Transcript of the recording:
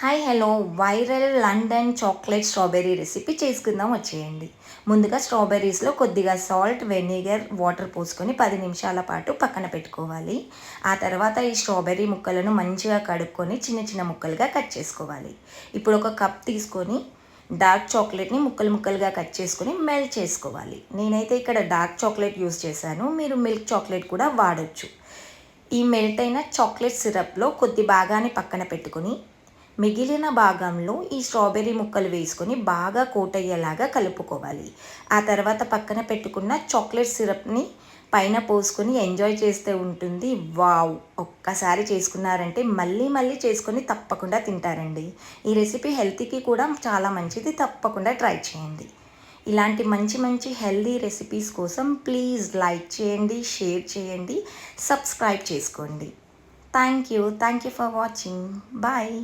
Hi hello viral London chocolate strawberry recipe చేసుకుందాం వచ్చేయండి. ముందుగా స్ట్రాబెర్రీస్లో కొద్దిగా సాల్ట్, వెనిగర్, వాటర్ పోసుకొని 10 నిమిషాల పాటు పక్కన పెట్టుకోవాలి. ఆ తర్వాత ఈ స్ట్రాబెర్రీ ముక్కలను మంచిగా కడుక్కొని చిన్న చిన్న ముక్కలుగా కట్ చేసుకోవాలి. ఇప్పుడు ఒక కప్ తీసుకొని డార్క్ చాక్లెట్ని ముక్కలు ముక్కలుగా కట్ చేసుకొని మెల్ట్ చేసుకోవాలి. నేనైతే ఇక్కడ డార్క్ చాక్లెట్ యూస్ చేశాను, మీరు మిల్క్ చాక్లెట్ కూడా వాడచ్చు. ఈ మెల్ట్ అయిన చాక్లెట్ సిరప్లో కొద్ది భాగాన్ని పక్కన పెట్టుకొని మిగిలిన భాగంలో ఈ స్ట్రాబెర్రీ ముక్కలు వేసుకొని బాగా కోట్ అయ్యేలాగా కలుపుకోవాలి. ఆ తర్వాత పక్కన పెట్టుకున్న చాక్లెట్ సిరప్ని పైన పోసుకొని ఎంజాయ్ చేస్తే ఉంటుంది. వావ్! ఒక్కసారి చేసుకున్నారంటే మళ్ళీ మళ్ళీ చేసుకొని తప్పకుండా తింటారండి. ఈ రెసిపీ హెల్త్కి కూడా చాలా మంచిది, తప్పకుండా ట్రై చేయండి. ఇలాంటి మంచి మంచి హెల్దీ రెసిపీస్ కోసం ప్లీజ్ లైక్ చేయండి, షేర్ చేయండి, సబ్స్క్రైబ్ చేసుకోండి. Thank you for watching. Bye.